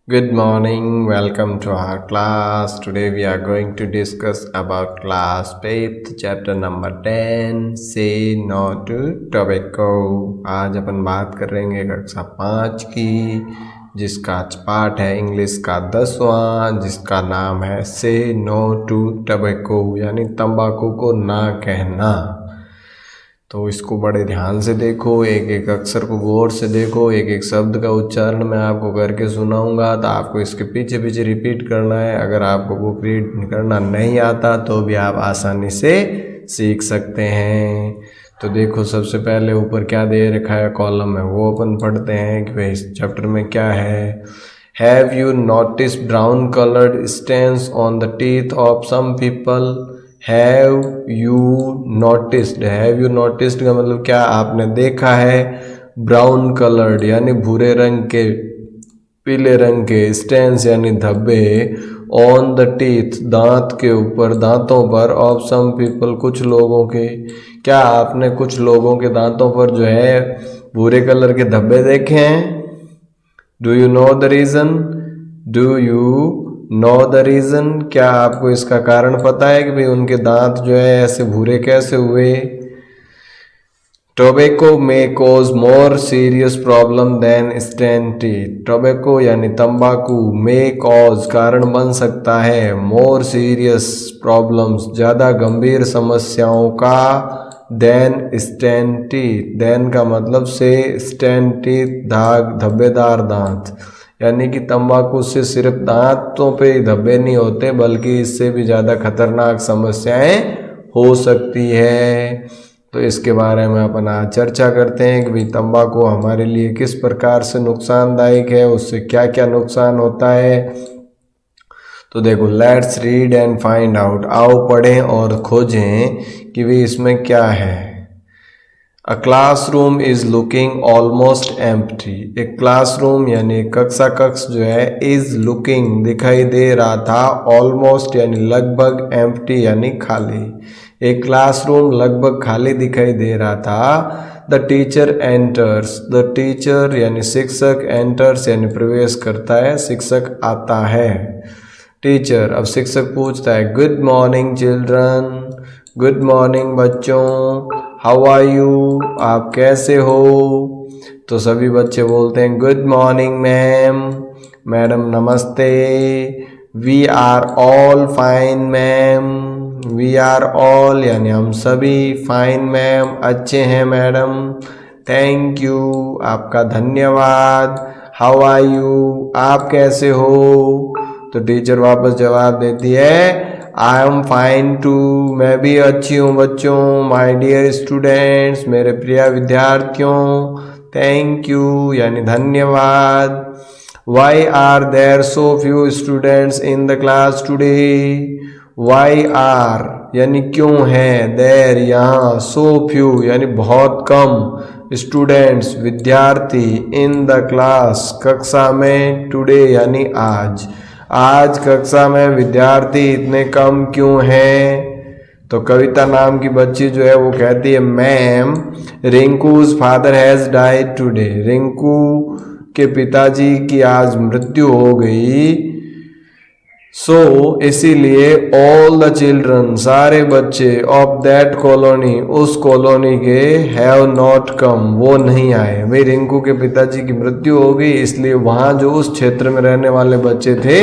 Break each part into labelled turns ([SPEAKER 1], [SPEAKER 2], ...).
[SPEAKER 1] Good morning, welcome to our class. Today we are going to discuss about class 5th chapter number 10 Say No to Tobacco. आज अपन बात करेंगे कक्षा 5 की जिसका पाठ है इंग्लिश का 10वां जिसका नाम है Say No to Tobacco यानी तंबाकू को ना कहना। तो इसको बड़े ध्यान से देखो, एक एक अक्षर को गौर से देखो, एक एक शब्द का उच्चारण मैं आपको करके सुनाऊंगा तो आपको इसके पीछे पीछे रिपीट करना है। अगर आपको बुक रीड करना नहीं आता तो भी आप आसानी से सीख सकते हैं। तो देखो, सबसे पहले ऊपर क्या दे रखा है कॉलम में, वो अपन पढ़ते हैं कि भाई इस चैप्टर में क्या है। Have you notice brown coloured stains on the teeth of some people. Have you noticed का मतलब क्या, आपने देखा है। ब्राउन कलर्ड यानी भूरे रंग के, पीले रंग के, स्टेन्स यानी धब्बे, ऑन द टीथ दांत के ऊपर, दांतों पर, ऑफ सम पीपल कुछ लोगों के। क्या आपने कुछ लोगों के दांतों पर जो है भूरे कलर के धब्बे देखे हैं? Do you know the reason? क्या आपको इसका कारण पता है कि भाई उनके दांत जो है ऐसे भूरे कैसे हुए? टोबैको में cause more serious problem then stained teeth. Tobacco यानी तंबाकू, में कॉज कारण बन सकता है, मोर सीरियस प्रॉब्लम्स ज़्यादा गंभीर समस्याओं का, देन स्टेन्ड टीथ, देन का मतलब से, स्टेन्ड टीथ दाग, धब्बेदार दांत। यानी कि तंबाकू से सिर्फ दांतों पे ही धब्बे नहीं होते बल्कि इससे भी ज़्यादा खतरनाक समस्याएं हो सकती है। तो इसके बारे में अपन आज चर्चा करते हैं कि भाई तंबाकू हमारे लिए किस प्रकार से नुकसानदायक है, उससे क्या क्या नुकसान होता है। तो देखो, let's read and find out. आओ पढ़ें और खोजें कि भाई इसमें क्या है। A classroom is looking almost empty. एक क्लासरूम यानी कक्षा कक्ष जो है is looking दिखाई दे रहा था, almost यानी लगभग, empty यानी खाली। एक क्लासरूम लगभग खाली दिखाई दे रहा था। The teacher enters, the teacher यानी शिक्षक, enters यानी प्रवेश करता है, शिक्षक आता है। टीचर, अब शिक्षक पूछता है good morning children, good morning बच्चों, हाउ आर यू, आप कैसे हो। तो सभी बच्चे बोलते हैं गुड मॉर्निंग मैम, मैडम नमस्ते। We are all fine ma'am, we are all यानी हम सभी, फाइन मैम अच्छे हैं मैडम, थैंक यू आपका धन्यवाद, हाउ आर यू आप कैसे हो। तो टीचर वापस जवाब देती है आई एम फाइन टू, मैं भी अच्छी हूँ बच्चों, माय डियर स्टूडेंट्स मेरे प्रिय विद्यार्थियों, थैंक यू यानी धन्यवाद। Why are there so few students in the class today. Why are यानी क्यों है, देयर यहाँ, सो फ्यू यानी बहुत कम, स्टूडेंट्स विद्यार्थी, इन द क्लास कक्षा में, टुडे यानी आज, आज कक्षा में विद्यार्थी इतने कम क्यों हैं। तो कविता नाम की बच्ची जो है वो कहती है ma'am Rinku's father has died today, Rinku के पिताजी की आज मृत्यु हो गई। सो इसीलिए ऑल द चिल्ड्रन सारे बच्चे, ऑफ दैट कॉलोनी उस कॉलोनी के, हैव नॉट कम वो नहीं आए। भाई रिंकू के पिताजी की मृत्यु हो गई इसलिए वहाँ जो उस क्षेत्र में रहने वाले बच्चे थे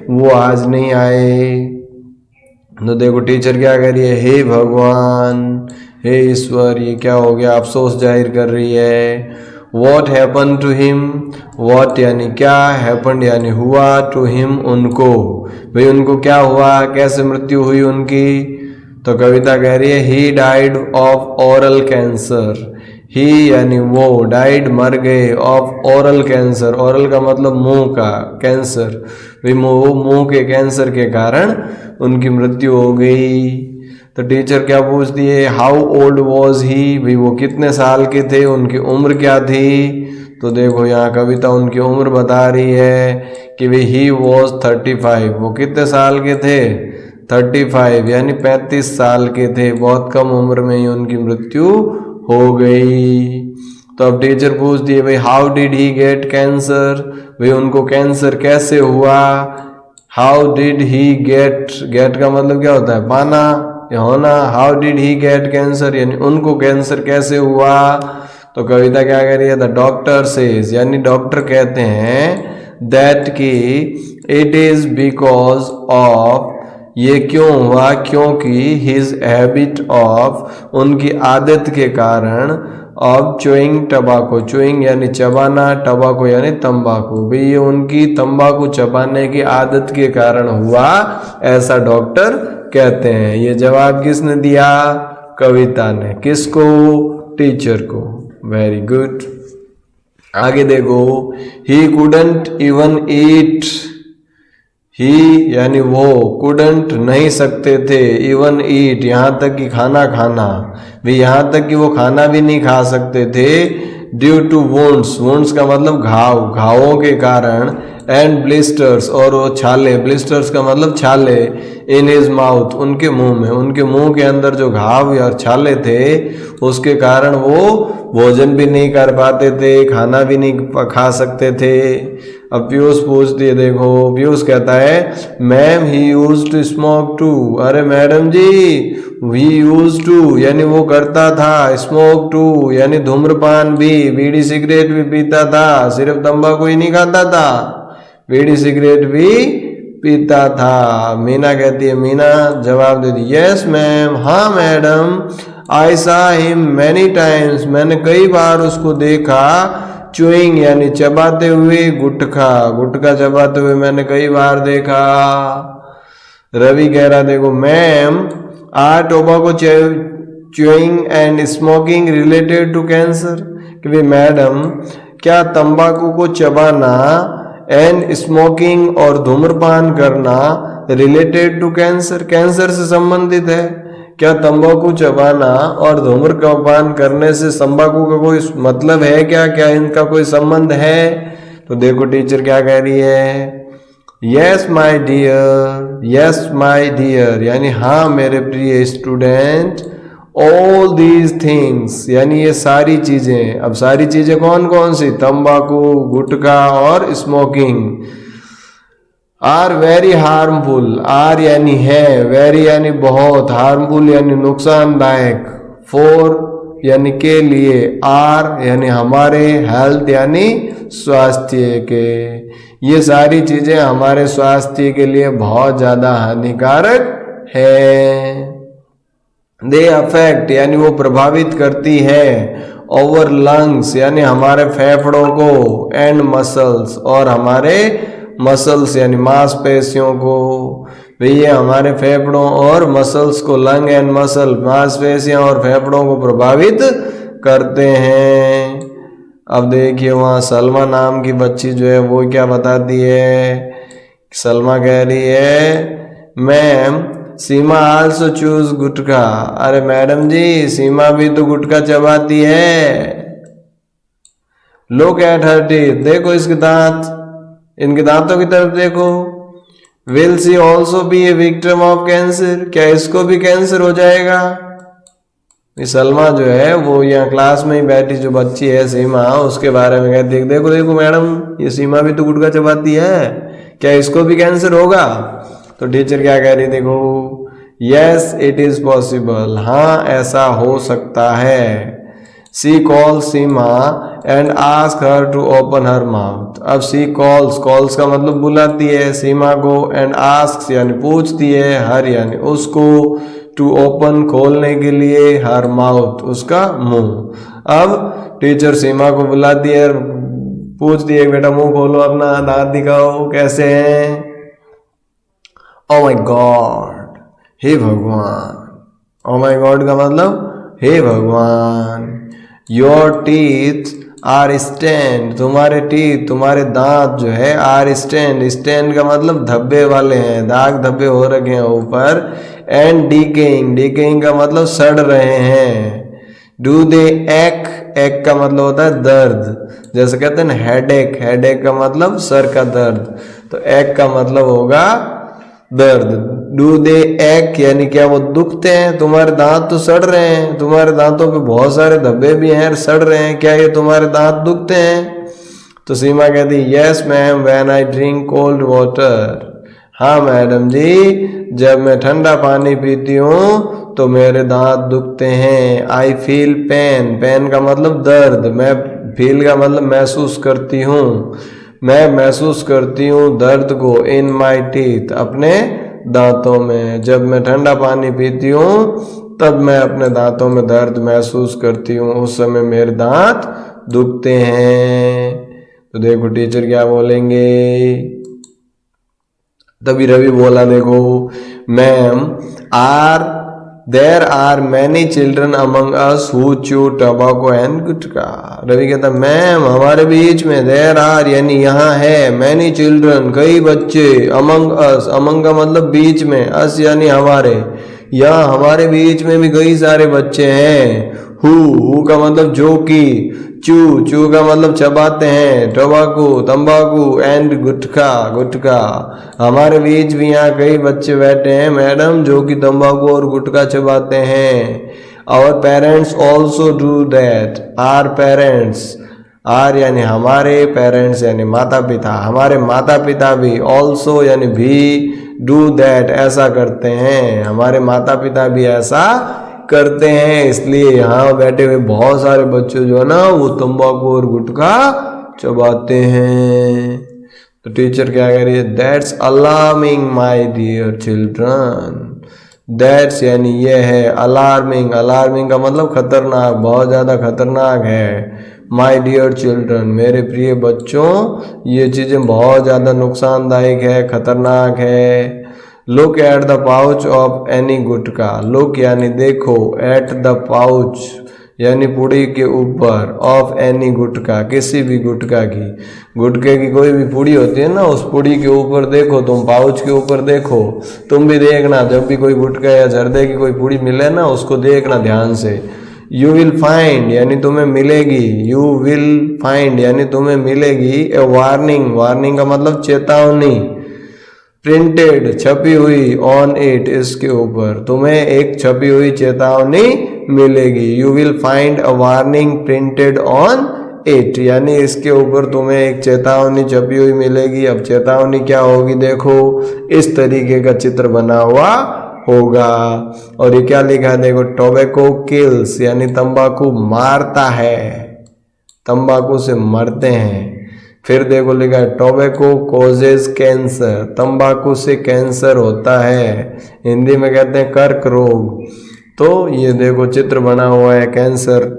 [SPEAKER 1] वो आज नहीं आए। तो देखो टीचर क्या कह रही है, हे भगवान, हे ईश्वर, ये क्या हो गया, अफसोस जाहिर कर रही है। What happened to him? What यानी क्या, happened यानी हुआ, to him उनको, भाई उनको क्या हुआ, कैसे मृत्यु हुई उनकी। तो कविता कह रही है he died of oral cancer, he यानी वो, died मर गए, of oral cancer, oral का मतलब मुंह का, कैंसर, भाई मुंह के कैंसर के कारण उनकी मृत्यु हो गई। तो टीचर क्या पूछती है, हाउ ओल्ड वॉज ही, भाई वो कितने साल के थे, उनकी उम्र क्या थी। तो देखो यहाँ कविता उनकी उम्र बता रही है कि भाई ही वॉज 35, वो कितने साल के थे, 35 यानी 35 साल के थे, बहुत कम उम्र में ही उनकी मृत्यु हो गई। तो अब टीचर पूछती है भाई how did he get cancer, भाई उनको कैंसर कैसे हुआ। How did he get, get का मतलब क्या होता है, पाना या होना। How did he get cancer यानी उनको कैंसर कैसे हुआ। तो कविता क्या कह रही है, द डॉक्टर सेज यानी डॉक्टर कहते हैं दैट कि इट इज बिकॉज ऑफ, ये क्यों हुआ, क्योंकि हिज हैबिट ऑफ, उनकी आदत के कारण, ऑफ चुइंग टबाको, चुइंग यानी चबाना, टबाको यानी तंबाकू, भाई ये उनकी तंबाकू चबाने की आदत के कारण हुआ, ऐसा डॉक्टर कहते हैं। ये जवाब किसने दिया, कविता ने। किसको, टीचर को। Very good. आगे देखो, ही कुडंट इवन ईट, ही यानी वो, कुडंट नहीं सकते थे, इवन ईट यहाँ तक कि खाना खाना, भी यहाँ तक कि वो खाना भी नहीं खा सकते थे। ड्यू टू वुंड्स, वुंड्स का मतलब घाव, घावों के कारण, एंड ब्लिस्टर्स और वो छाले, ब्लिस्टर्स का मतलब छाले, इन हिज माउथ उनके मुंह में, उनके मुंह के अंदर जो घाव या छाले थे उसके कारण वो भोजन भी नहीं कर पाते थे, खाना भी नहीं खा सकते थे। अब पीयूष पूछती है, देखो पीयूष कहता है ma'am he used to smoke too, अरे madam ji he used to यानी वो करता था, स्मोक टू यानी धूम्रपान भी, बीड़ी सिगरेट भी पीता था, सिर्फ तंबाकू ही नहीं खाता था, बीड़ी सिगरेट भी पीता था। मीना कहती है, मीना जवाब देती, यस मैम, हाँ मैडम, आई सा हिम मैनी टाइम्स, मैंने कई बार उसको देखा, चुइंग यानी चबाते हुए, गुटखा, गुटखा चबाते हुए मैंने कई बार देखा। रवि कह रहा, देखो ma'am are tobacco chewing and smoking related to cancer, कि भाई मैडम क्या तंबाकू को चबाना एंड स्मोकिंग और धूम्रपान करना रिलेटेड टू कैंसर, कैंसर से संबंधित है क्या, तंबाकू चबाना और धूम्रपान करने से तंबाकू का कोई मतलब है क्या, क्या इनका कोई संबंध है। तो देखो टीचर क्या कह रही है, yes my dear, yes my dear यानी हाँ मेरे प्रिय स्टूडेंट, ऑल दीज थिंग्स यानी ये सारी चीजें। अब सारी चीजें कौन कौन सी, तंबाकू, गुटखा और smoking, are very harmful, are यानी है, वेरी यानी बहुत, हार्मफुल यानी नुकसानदायक, फॉर यानी के लिए, आर यानी हमारे, हेल्थ यानी स्वास्थ्य के, ये सारी चीजें हमारे स्वास्थ्य के लिए बहुत ज्यादा हानिकारक है। दे अफेक्ट यानी वो प्रभावित करती है, ओवर लंग्स यानी हमारे फेफड़ों को, एंड मसल्स और हमारे मसल्स यानी मांसपेशियों को, भैया हमारे फेफड़ों और मसल्स को, लंग एंड मसल मांसपेशियां और फेफड़ों को प्रभावित करते हैं। अब देखिए वहाँ सलमा नाम की बच्ची जो है वो क्या बताती है, सलमा कह रही है मैम सीमा आल्सो चूज गुटखा, अरे मैडम जी सीमा भी तो गुटखा चबाती है। लुक एट हर टीथ, देखो इसके दांत, इनके दांतों की तरफ देखो। Will see also be a victim of cancer, क्या इसको भी कैंसर हो जाएगा। सलमा जो है वो यहाँ क्लास में ही बैठी जो बच्ची है सीमा, उसके बारे में कहती है देखो देखो मैडम ये सीमा भी तो गुटखा चबाती है, क्या इसको भी कैंसर होगा। तो टीचर क्या कह रही, देखो यस इट इज पॉसिबल, हाँ ऐसा हो सकता है। She call Seema and ask her to open her mouth, अब सी कॉल्स, कॉल्स का मतलब बुलाती है सीमा को, एंड आस्क यानी पूछती है, हर यानी उसको, टू ओपन खोलने के लिए, हर माउथ उसका मुंह। अब टीचर सीमा को बुलाती है, पूछती है बेटा मुंह खोलो अपना, दांत दिखाओ कैसे हैं। ओ माय गॉड, हे भगवान, ओ माय गॉड का मतलब हे भगवान। योर टीथ आर स्टैंड, तुम्हारे टीथ तुम्हारे दांत जो है, आर स्टैंड, स्टैंड का मतलब धब्बे वाले हैं, दाग धब्बे हो रखे हैं ऊपर। एंड डीकेइंग, डीकेइंग का मतलब सड़ रहे हैं। डू दे एक, एक का मतलब होता है दर्द, जैसे कहते हैं ना हेडेक, हेडेक का मतलब सर का दर्द, तो एक का मतलब होगा दर्द। डू दे एक यानी क्या वो दुखते हैं? तुम्हारे दांत तो सड़ रहे हैं, तुम्हारे दांतों पे बहुत सारे धब्बे भी हैं, सड़ रहे हैं, क्या ये तुम्हारे दांत दुखते हैं? तो सीमा कहती yes ma'am when I drink cold water. हाँ मैडम जी, जब मैं ठंडा पानी पीती हूँ तो मेरे दांत दुखते हैं। आई फील पेन, पेन का मतलब दर्द, मैं फील का मतलब महसूस करती हूँ, मैं महसूस करती हूँ दर्द को इन माई टीथ, अपने दांतों में। जब मैं ठंडा पानी पीती हूँ तब मैं अपने दांतों में दर्द महसूस करती हूँ, उस समय मेरे दांत दुखते हैं। तो देखो टीचर क्या बोलेंगे। तभी रवि बोला देखो ma'am there are many children among us who chew tobacco and gutkha. Ravi कहता मैम हमारे बीच में देर आर यानी यहाँ है, मैनी चिल्ड्रन कई बच्चे, अमंग अस, अमंग का मतलब बीच में, अस यानी हमारे, यहाँ हमारे बीच में भी कई सारे बच्चे हैं। हु का मतलब जो कि, चू का मतलब चबाते हैं, टोबैको तंबाकू, एंड गुटखा गुटखा, हमारे बीच भी यहाँ कई बच्चे बैठे हैं मैडम जो कि तंबाकू और गुटखा चबाते हैं। Our parents also do that, our parents, our यानी हमारे, पेरेंट्स यानी माता पिता, हमारे माता पिता भी, ऑल्सो यानी भी, डू दैट ऐसा करते हैं, हमारे माता पिता भी ऐसा करते हैं। इसलिए यहाँ बैठे हुए बहुत सारे बच्चे जो है ना वो तंबाकू और गुटखा चबाते हैं। तो टीचर क्या कह रही है, that's alarming my dear children. That's यानी ये है, अलार्मिंग, अलार्मिंग का मतलब खतरनाक, बहुत ज़्यादा खतरनाक है। माय डियर चिल्ड्रन मेरे प्रिय बच्चों, ये चीज़ें बहुत ज़्यादा नुकसानदायक है, खतरनाक है। Look at the pouch of any gutkha, look यानी देखो, एट द पाउच यानी पुड़ी के ऊपर, ऑफ एनी गुटखा किसी भी गुटखा की, गुटखे की कोई भी पुड़ी होती है ना, उस पुड़ी के ऊपर देखो, तुम पाउच के ऊपर देखो, तुम भी देखना, जब भी कोई गुटखा या जर्दे की कोई पुड़ी मिले ना उसको देखना ध्यान से। यू विल फाइंड यानी तुम्हें मिलेगी, यू विल फाइंड यानी तुम्हें मिलेगी, ए वार्निंग, वार्निंग का मतलब चेतावनी, प्रिंटेड छपी हुई, ऑन इट इसके ऊपर, तुम्हें एक छपी हुई चेतावनी मिलेगी। You will find a warning printed on it यानी इसके ऊपर तुम्हें एक चेतावनी छपी हुई मिलेगी। अब चेतावनी क्या होगी देखो, इस तरीके का चित्र बना हुआ होगा। और ये क्या लिखा है देखो, टोबैको किल्स यानी तंबाकू मारता है, तंबाकू से मरते हैं। फिर देखो लिखा है टोबैको कॉजेज कैंसर, तंबाकू से कैंसर होता है, हिंदी में कहते हैं कर्क रोग। तो ये देखो चित्र बना हुआ है कैंसर,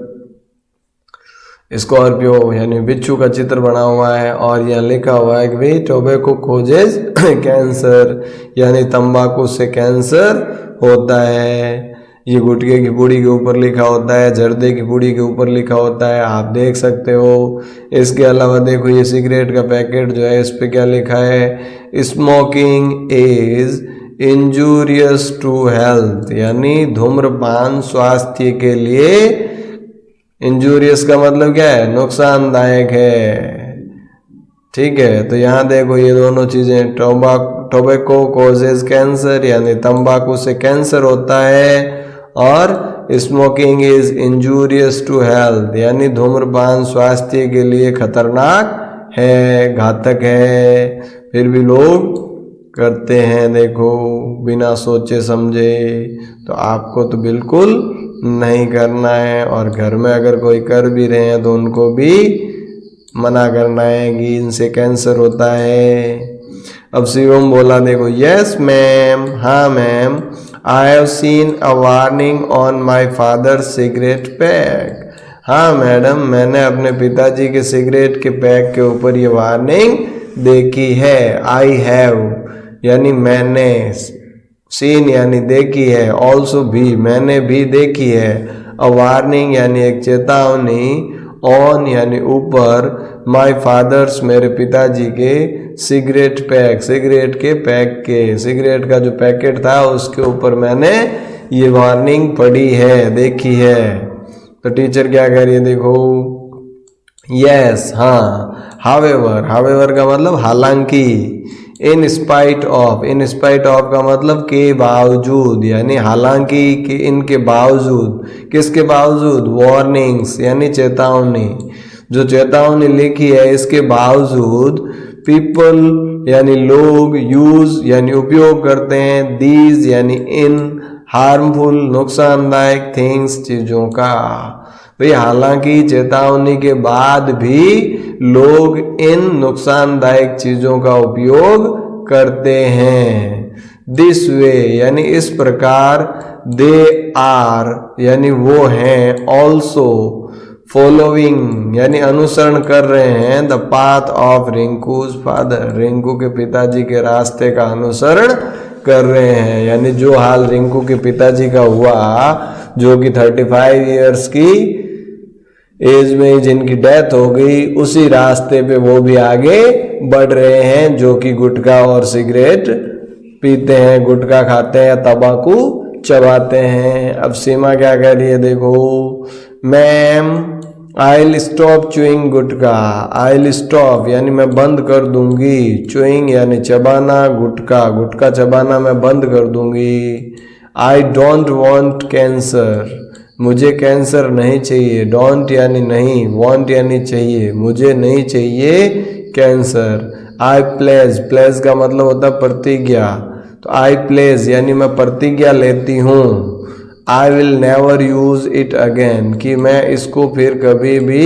[SPEAKER 1] स्कॉर्पियो यानी बिच्छू का चित्र बना हुआ है, और यहाँ लिखा हुआ है कि भाई टोबैको कॉजेज कैंसर यानी तंबाकू से कैंसर होता है। ये गुटखे की पुड़ी के ऊपर लिखा होता है, जर्दे की पुड़ी के ऊपर लिखा होता है, आप देख सकते हो। इसके अलावा देखो ये सिगरेट का पैकेट जो है इस पे क्या लिखा है, smoking is injurious to health यानी धूम्रपान स्वास्थ्य के लिए, इंजूरियस का मतलब क्या है, नुकसानदायक है, ठीक है। तो यहाँ देखो ये दोनों चीजें, टोबैको कॉजेज कैंसर यानी तंबाकू से कैंसर होता है, और smoking is injurious to health यानी धूम्रपान स्वास्थ्य के लिए खतरनाक है, घातक है, फिर भी लोग करते हैं देखो बिना सोचे समझे। तो आपको तो बिल्कुल नहीं करना है, और घर में अगर कोई कर भी रहे हैं तो उनको भी मना करना है कि इनसे कैंसर होता है। अब शिवम बोला देखो, यस मैम, हाँ ma'am, I have seen a warning on my father cigarette pack. हाँ मैडम, मैंने अपने पिताजी के सिगरेट के पैक के ऊपर ये वार्निंग देखी है। आई हैव यानी मैंने, सीन यानी देखी है, ऑल्सो भी मैंने भी देखी है, अ वार्निंग यानी एक चेतावनी, ऑन यानी ऊपर, माई फादर्स मेरे पिताजी के, सिगरेट पैक सिगरेट के पैक के, सिगरेट का जो पैकेट था उसके ऊपर मैंने ये वार्निंग पढ़ी है, देखी है। तो टीचर क्या कह रही है देखो, यस हाँ, हावेवर, हावेवर का मतलब हालांकि, in spite of, in spite of का मतलब के बावजूद, यानी हालांकि कि इनके बावजूद, किसके बावजूद, वार्निंग्स यानी चेतावनी, जो चेतावनी लिखी है इसके बावजूद पीपल यानी लोग, यूज यानी उपयोग करते हैं, दीज यानी इन, हार्मफुल नुकसानदायक थिंग्स चीजों का। भाई हालांकि चेतावनी के बाद भी लोग इन नुकसानदायक चीजों का उपयोग करते हैं। दिस वे यानी इस प्रकार, दे आर यानी वो हैं, ऑल्सो फॉलोइंग यानी अनुसरण कर रहे हैं, the path of Rinku's father, Rinku के पिताजी के रास्ते का अनुसरण कर रहे हैं। यानी जो हाल रिंकू के पिताजी का हुआ, जो कि 35 इयर्स की एज में जिनकी डेथ हो गई, उसी रास्ते पे वो भी आगे बढ़ रहे हैं, जो कि गुटखा और सिगरेट पीते हैं, गुटखा खाते हैं, तंबाकू चबाते हैं। अब सीमा क्या कह रही है देखो, ma'am I will stop chewing gutkha, I will stop यानी मैं बंद कर दूंगी, चुइंग यानी चबाना, गुटखा, गुटखा चबाना मैं बंद कर दूंगी। आई डोंट वांट कैंसर, मुझे कैंसर नहीं चाहिए, डोंट यानी नहीं, वांट यानी चाहिए, मुझे नहीं चाहिए कैंसर। आई प्लेज, प्लेज का मतलब होता है प्रतिज्ञा, तो आई प्लेज यानी मैं प्रतिज्ञा लेती हूँ। I will never use it again, कि मैं इसको फिर कभी भी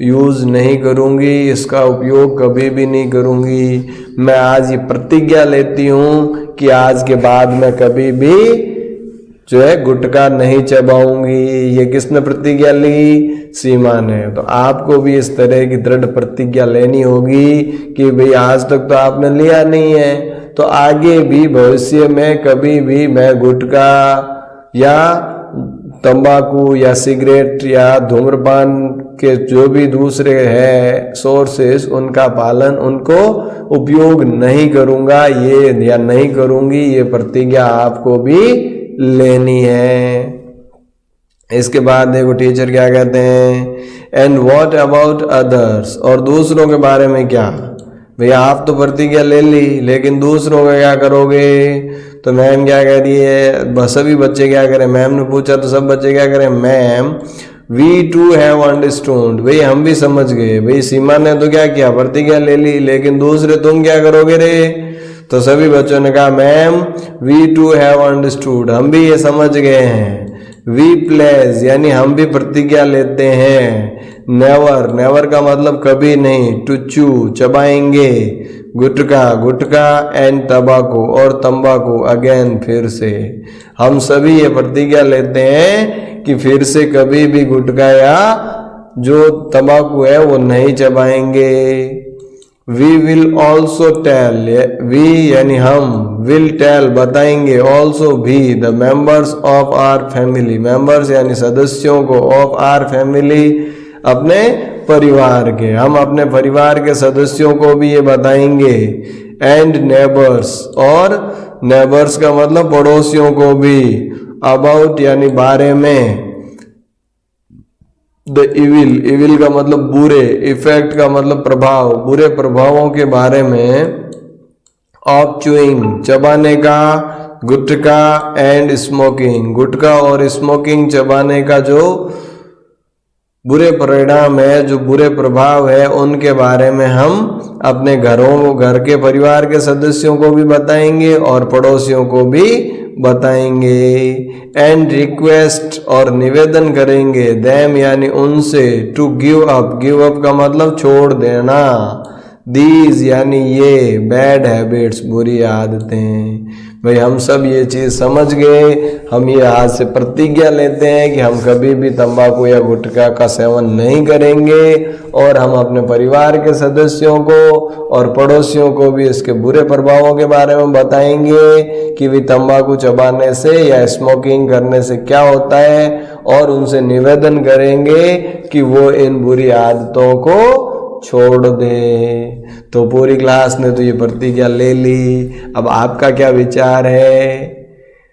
[SPEAKER 1] यूज नहीं करूँगी, इसका उपयोग कभी भी नहीं करूँगी। मैं आज ये प्रतिज्ञा लेती हूँ कि आज के बाद मैं कभी भी जो है गुटखा नहीं चबाऊंगी। ये किसने प्रतिज्ञा ली? सीमा ने। तो आपको भी इस तरह की दृढ़ प्रतिज्ञा लेनी होगी कि भाई आज तक तो आपने लिया नहीं है, तो आगे भी भविष्य में कभी भी मैं गुटखा या तंबाकू या सिगरेट या धूम्रपान के जो भी दूसरे हैं सोर्सेस, उनका पालन, उनको उपयोग नहीं करूंगा, ये या नहीं करूंगी, ये प्रतिज्ञा आपको भी लेनी है। इसके बाद देखो टीचर क्या कहते हैं, एंड व्हाट अबाउट अदर्स, और दूसरों के बारे में क्या? भैया आप तो प्रतिज्ञा ले ली, लेकिन दूसरों का क्या करोगे? तो मैम क्या कह रही है, सभी बच्चे क्या करें? मैम ने पूछा तो सब बच्चे क्या करें? Ma'am we too have understood, भाई हम भी समझ गए। भाई सीमा ने तो क्या किया, प्रतिज्ञा ले ली, लेकिन दूसरे तुम क्या करोगे रे? तो सभी बच्चों ने कहा ma'am we too have understood, हम भी ये समझ गए हैं। वी प्लेज यानी हम भी प्रतिज्ञा लेते हैं। नेवर, नेवर का मतलब कभी नहीं। टू चू चबाएंगे, गुटखा, गुटखा एंड तंबाकू और तंबाकू अगेन फिर से। हम सभी ये प्रतिज्ञा लेते हैं कि फिर से कभी भी गुटखा या जो तंबाकू है वो नहीं चबाएंगे। We will also tell, we यानी हम, विल टेल बताएंगे, ऑल्सो भी, the members of our family, members यानी सदस्यों को, ऑफ आवर फैमिली अपने परिवार के, हम अपने परिवार के सदस्यों को भी ये बताएंगे। एंड नेबर्स, और नेबर्स का मतलब पड़ोसियों को भी। अबाउट यानी बारे में। द इविल, इविल का मतलब बुरे, इफेक्ट का मतलब प्रभाव, बुरे प्रभावों के बारे में। ऑफ चुइंग चबाने का, गुटखा एंड स्मोकिंग, गुटखा और स्मोकिंग चबाने का जो बुरे परिणाम है, जो बुरे प्रभाव है, उनके बारे में हम अपने घर के परिवार के सदस्यों को भी बताएंगे और पड़ोसियों को भी बताएंगे। एंड रिक्वेस्ट और निवेदन करेंगे, देम यानी उनसे, to give up, give up का मतलब छोड़ देना। दीज यानी ये, बैड हैबिट्स बुरी आदतें। भाई हम सब ये चीज़ समझ गए, हम ये आज से प्रतिज्ञा लेते हैं कि हम कभी भी तंबाकू या गुटखा का सेवन नहीं करेंगे और हम अपने परिवार के सदस्यों को और पड़ोसियों को भी इसके बुरे प्रभावों के बारे में बताएंगे कि भी तंबाकू चबाने से या स्मोकिंग करने से क्या होता है, और उनसे निवेदन करेंगे कि वो इन बुरी आदतों को छोड़ दे। तो पूरी क्लास ने तो ये प्रतिज्ञा ले ली। अब आपका क्या विचार है?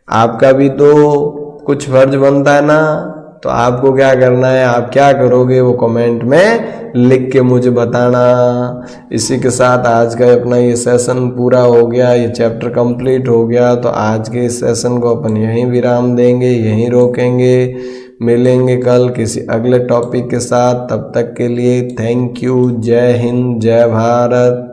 [SPEAKER 1] आपका भी तो कुछ फर्ज बनता है ना तो आपको क्या करना है, आप क्या करोगे वो कमेंट में लिख के मुझे बताना। इसी के साथ आज का अपना ये सेशन पूरा हो गया, ये चैप्टर कंप्लीट हो गया। तो आज के इस सेशन को अपन यहीं विराम देंगे, यहीं रोकेंगे। मिलेंगे कल किसी अगले टॉपिक के साथ। तब तक के लिए थैंक यू। जय हिंद, जय भारत।